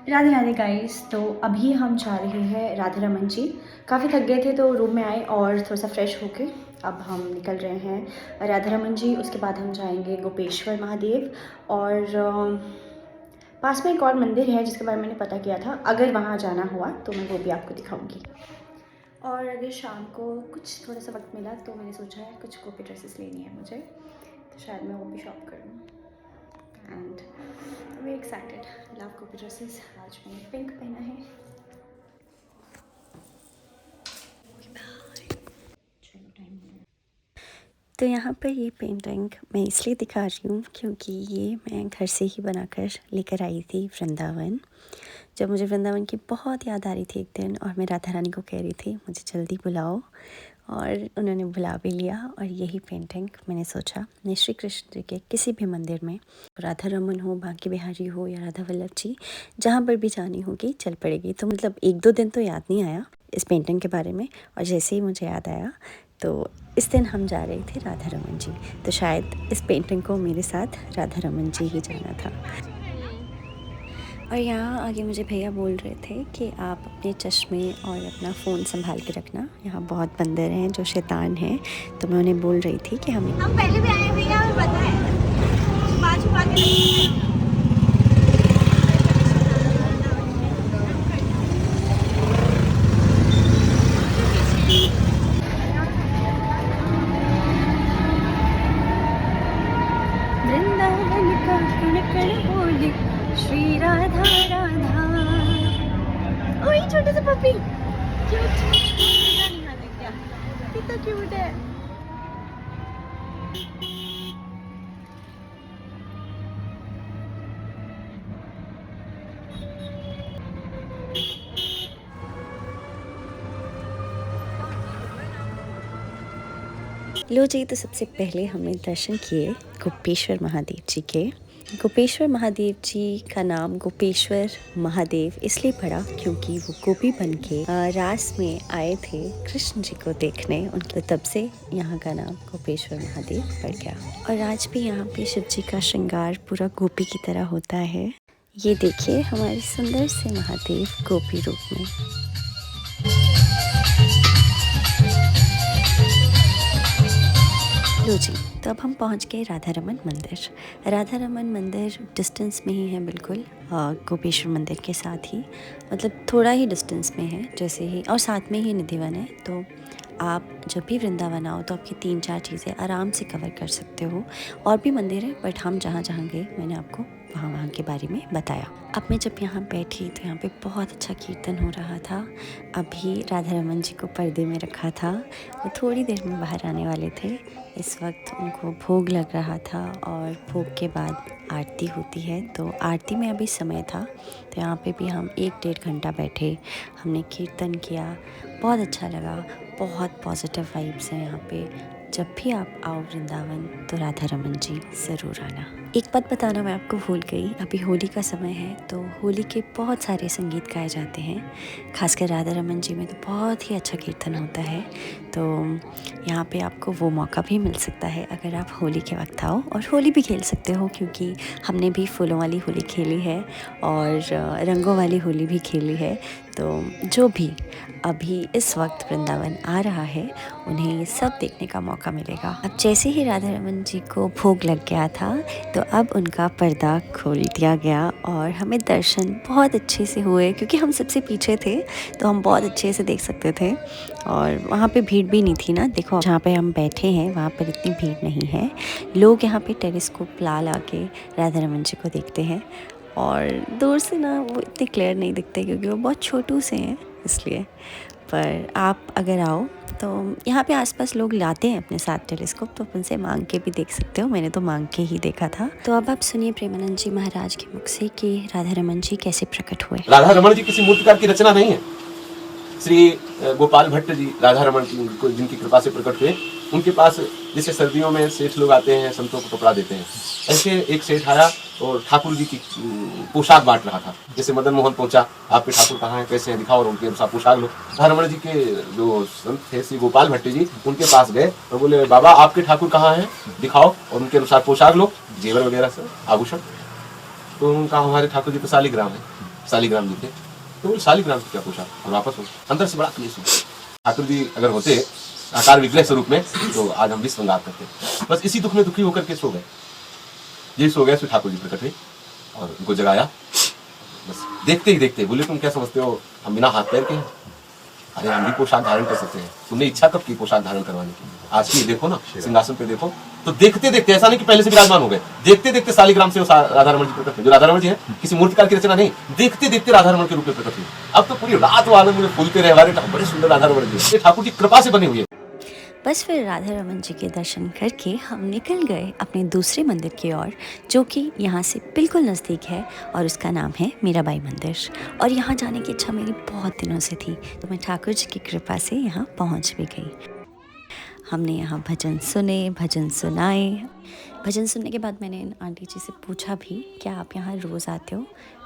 Radhe Radhe guys. तो अभी हम जा रहे हैं राधा रमन जी। काफ़ी थक गए थे तो रूम में आए और थोड़ा सा फ्रेश होके अब हम निकल रहे हैं राधा रमन जी। उसके बाद हम जाएंगे गोपेश्वर महादेव और पास में एक और मंदिर है जिसके बारे में मैंने पता किया था। अगर वहाँ जाना हुआ तो मैं वो भी आपको दिखाऊंगी। और अगर शाम को कुछ थोड़ा सा वक्त मिला तो मैंने सोचा है कुछ कॉपी ड्रेसेस लेनी है मुझे, तो शायद मैं वो भी शॉप कर लूँ। And very excited, love copy dresses. आज मैंने पिंक पहना है। चलो टाइम हो गया। तो यहाँ पर ये पेंटिंग मैं इसलिए दिखा रही हूँ क्योंकि ये मैं घर से ही बनाकर लेकर आई थी वृंदावन। जब मुझे वृंदावन की बहुत याद आ रही थी एक दिन और मैं राधा रानी को कह रही थी मुझे जल्दी बुलाओ, और उन्होंने बुला भी लिया। और यही पेंटिंग मैंने सोचा मैं श्री कृष्ण जी के किसी भी मंदिर में, राधा रमन हो, बांके बिहारी हो या राधा वल्लभ जी, जहाँ पर भी जानी होगी चल पड़ेगी। तो मतलब एक दो दिन तो याद नहीं आया इस पेंटिंग के बारे में, और जैसे ही मुझे याद आया तो इस दिन हम जा रहे थे राधा रमन जी। तो शायद इस पेंटिंग को मेरे साथ राधा रमन जी ही जाना था। और यहाँ आगे मुझे भैया बोल रहे थे कि आप अपने चश्मे और अपना फ़ोन संभाल के रखना, यहाँ बहुत बंदर हैं जो शैतान हैं। तो मैं उन्हें बोल रही थी कि हम पहले भी आए भैया, हमें पता है, छुपा छुपा के रखते हैं। वृंदावन का कण कण बोले श्री राधा राधा। ओए छोटे से पपी, क्यूट। कितना क्यूट है। लो जी, तो सबसे पहले हमने दर्शन किए गोपेश्वर महादेव जी के। गोपेश्वर महादेव जी का नाम गोपेश्वर महादेव इसलिए पड़ा क्योंकि वो गोपी बन के रास में आए थे कृष्ण जी को देखने, उनके तब से यहाँ का नाम गोपेश्वर महादेव पड़ गया। और आज भी यहाँ पे शिव जी का श्रृंगार पूरा गोपी की तरह होता है। ये देखिए हमारे सुंदर से महादेव गोपी रूप में। लो जी, तो अब हम पहुंच गए राधा रमन मंदिर। राधा रमन मंदिर डिस्टेंस में ही है बिल्कुल गोपेश्वर मंदिर के साथ ही, मतलब थोड़ा ही डिस्टेंस में है जैसे ही, और साथ में ही निधिवन है। तो आप जब भी वृंदावन आओ तो आपकी 3-4 चीज़ें आराम से कवर कर सकते हो। और भी मंदिर है बट हम जहाँ जहाँ गए मैंने आपको वहाँ के बारे में बताया। अब मैं जब यहाँ बैठी तो यहाँ पे बहुत अच्छा कीर्तन हो रहा था। अभी राधा रमन जी को पर्दे में रखा था, वो थोड़ी देर में बाहर आने वाले थे। इस वक्त उनको भोग लग रहा था और भोग के बाद आरती होती है। तो आरती में अभी समय था तो यहाँ पे भी हम 1-1.5 घंटा बैठे, हमने कीर्तन किया, बहुत अच्छा लगा। बहुत पॉजिटिव वाइब्स हैं यहाँ पे। जब भी आप आओ वृंदावन तो राधा रमन जी ज़रूर आना। एक बात बताना मैं आपको भूल गई, अभी होली का समय है तो होली के बहुत सारे संगीत गाए जाते हैं। खासकर राधा रमन जी में तो बहुत ही अच्छा कीर्तन होता है। तो यहाँ पे आपको वो मौका भी मिल सकता है अगर आप होली के वक्त आओ, और होली भी खेल सकते हो क्योंकि हमने भी फूलों वाली होली खेली है और रंगों वाली होली भी खेली है। तो जो भी अभी इस वक्त वृंदावन आ रहा है उन्हें ये सब देखने का मौका मिलेगा। अब जैसे ही राधा रमन जी को भोग लग गया था तो अब उनका पर्दा खोल दिया गया और हमें दर्शन बहुत अच्छे से हुए क्योंकि हम सबसे पीछे थे तो हम बहुत अच्छे से देख सकते थे। और वहाँ पे भीड़ भी नहीं थी ना, देखो जहाँ पे हम बैठे हैं वहाँ पर इतनी भीड़ नहीं है। लोग यहाँ पे टेलीस्कोप ला के राधा रमन जी को देखते हैं और दूर से ना वो इतने क्लियर नहीं दिखते क्योंकि वो बहुत छोटू से हैं इसलिए। पर आप अगर आओ तो यहाँ पे आसपास लोग लाते हैं अपने साथ टेलीस्कोप, तो उनसे मांग के भी देख सकते हो। मैंने तो मांग के ही देखा था। तो अब आप सुनिए प्रेमानंद जी महाराज के मुख से कि राधा रमन जी कैसे प्रकट हुए। राधा रमन जी किसी मूर्तिकार की रचना नहीं है। श्री गोपाल भट्ट जी राधा रमन को जिनकी कृपा से प्रकट हुए, उनके पास जैसे सर्दियों में सेठ लोग आते हैं संतों को कपड़ा देते हैं, ऐसे एक सेठ आया और ठाकुर जी की पोशाक बांट रहा था। जैसे मदन मोहन पहुंचा, आपके ठाकुर कहाँ हैं, कैसे हैं, दिखाओ, और उनके अनुसार पोशाक लो। राधा रमन जी के जो संत थे श्री गोपाल भट्ट जी, उनके पास गए और बोले बाबा आपके ठाकुर कहाँ हैं, दिखाओ, और उनके अनुसार पोशाक लो, जेवर वगैरह सब आभूषण। तो उनका हमारे ठाकुर जी तो शालिग्राम है। शालिग्राम जी थे। तो बोले शालिग्राम की क्या पोशाक, और वापस हो अंदर से बड़ा क्लेश हुआ। ठाकुर जी अगर होते आकार विग्रह स्वरूप में तो आज हम विश्व श्रृंगार करते। बस इसी दुख में दुखी होकर के सो गए। ये सो गए, फिर ठाकुर जी प्रकट हुए और उनको जगाया। बस देखते ही देखते बोले तुम क्या समझते हो हम बिना हाथ पैर के हैं? अरे हम भी पोशाक धारण कर सकते हैं। तुमने इच्छा कब की पोशाक धारण करवाने की? आज की देखो ना, सिंहासन पे देखो। तो देखते देखते, ऐसा नहीं कि पहले से विराजमान हो गए, देखते देखते शालिग्राम से राधा रमण जी प्रकट हुए। जो राधा रमण जी है किसी मूर्तिकार की रचना नहीं, देखते देखते राधा रमण के रूप में प्रकट हुए। अब तो पूरी रात वो आनंद में फूलते रहे हमारे बड़े सुंदर राधा रमण जी। ठाकुर जी कृपा से बने हुए। बस फिर राधा रमन जी के दर्शन करके हम निकल गए अपने दूसरे मंदिर की ओर, जो कि यहाँ से बिल्कुल नज़दीक है और उसका नाम है मीराबाई मंदिर। और यहाँ जाने की इच्छा मेरी बहुत दिनों से थी, तो मैं ठाकुर जी की कृपा से यहाँ पहुँच भी गई। हमने यहाँ भजन सुने, भजन सुनाए। भजन सुनने के बाद मैंने आंटी जी से पूछा भी, क्या आप यहाँ रोज़ आते हो,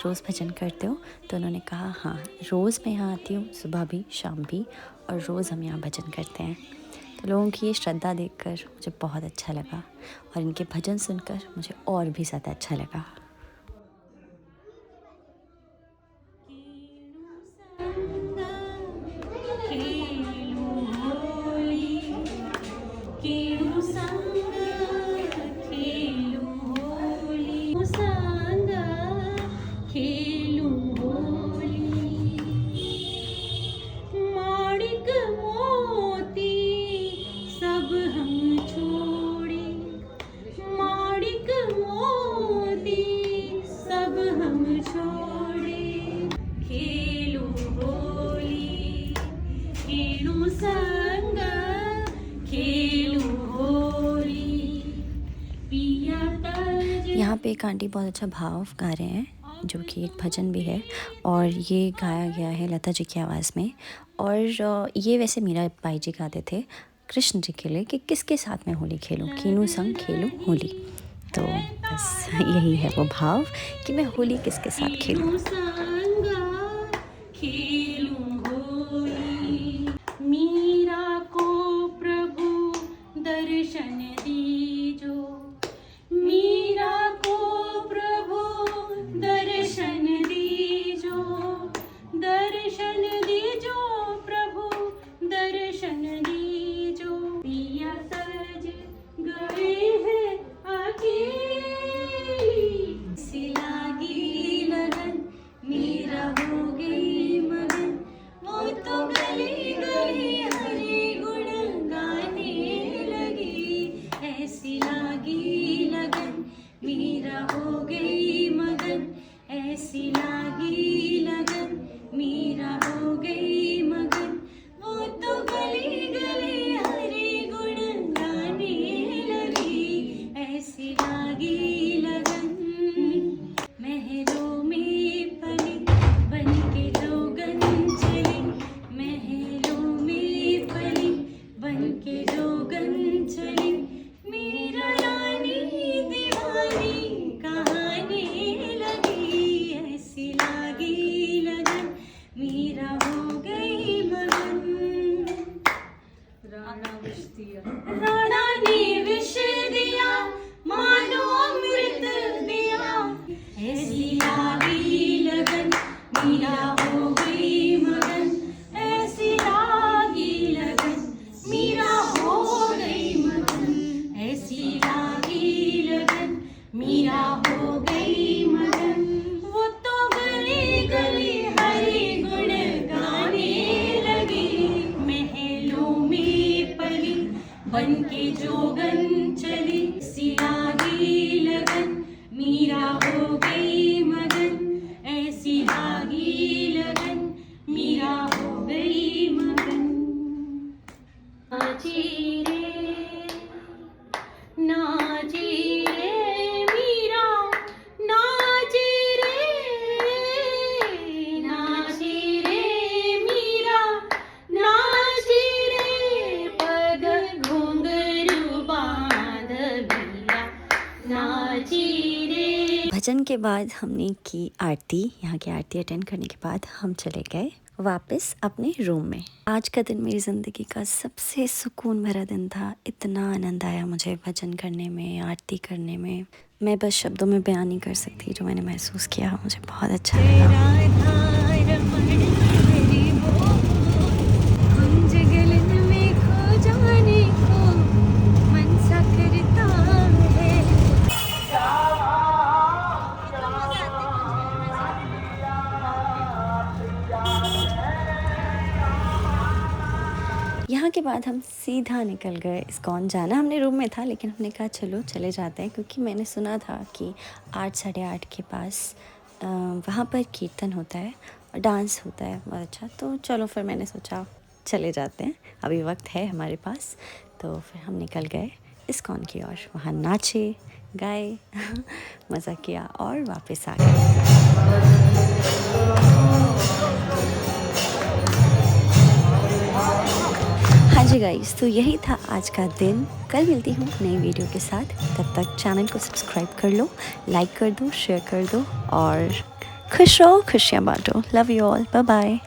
रोज़ भजन करते हो? तो उन्होंने कहा हाँ, रोज़ मैं यहाँ आती हूँ, सुबह भी शाम भी, और रोज़ हम यहाँ भजन करते हैं। तो लोगों की ये श्रद्धा देखकर मुझे बहुत अच्छा लगा और इनके भजन सुनकर मुझे और भी ज़्यादा अच्छा लगा। यहाँ पे एक आंटी बहुत अच्छा भाव गा रहे हैं, जो कि एक भजन भी है और ये गाया गया है लता जी की आवाज़ में। और ये वैसे मीराबाई जी गाते थे कृष्ण जी के लिए कि किसके साथ में होली खेलूं, कीनू संग खेलूं होली। तो बस यही है वो भाव कि मैं होली किसके साथ खेलूं। मीरा को प्रभु दर्शन दीजो, मीरा को प्रभु दर्शन दीजो, दर्शन दीजो प्रभु दर्शन दीजो। पिया सज गए हैं अकेली, सिलागी लगन मीरा हो गई मगन, वो तो गली गली हरि गुण गाने लगी। ऐसी लागी लगन मीरा हो गई मगन, ऐसी लागी लगन मीरा हो गई मगन, वो तो गली गली हरि गुण गाने लगी। ऐसी लागी लगन महलों में पली बन के जोगन चली, महलों में पली बन के जोगन चली, मीरा रानी दीवानी कहाने लगी। ऐसी लागी लगन मीरा हो गई मगन। राणा ने विष दिया मानो अमृत दिया, ऐसी लागी लगन मीरा हो गई मगन, ऐसी लागी लगन मीरा हो गई मगन, ऐसी लागी लगन मीरा हो गई मगन, वो तो गली गली हरि गुण गाने लगी। महलों में पली बन के जोगन चली, ऐसी लागी लगन मीरा हो गई मगन, ऐसी लागी लगन मीरा हो गई मगन। नाची रे मीरा, नाची रे मीरा, नाची रे पग घुंघरू बांध मीरा, नाची रे। भजन के बाद हमने की आरती। यहाँ की आरती अटेंड करने के बाद हम चले गए वापस अपने रूम में। आज का दिन मेरी ज़िंदगी का सबसे सुकून भरा दिन था। इतना आनंद आया मुझे भजन करने में, आरती करने में। मैं बस शब्दों में बयान नहीं कर सकती जो मैंने महसूस किया। मुझे बहुत अच्छा लगा। यहाँ के बाद हम सीधा निकल गए इस्कॉन जाना। हमने रूम में था लेकिन हमने कहा चलो चले जाते हैं, क्योंकि मैंने सुना था कि 8 साढ़े 8 के पास वहाँ पर कीर्तन होता है और डांस होता है बहुत अच्छा। तो चलो फिर मैंने सोचा चले जाते हैं, अभी वक्त है हमारे पास। तो फिर हम निकल गए इस्कॉन की ओर। वहाँ नाचे गाए मज़ा किया और वापस आ गए। हाँ जी गाइस, तो यही था आज का दिन। कल मिलती हूँ नई वीडियो के साथ। तब तक चैनल को सब्सक्राइब कर लो, लाइक कर दो, शेयर कर दो और खुश रहो, खुशियाँ बांटो। Love you all, bye bye.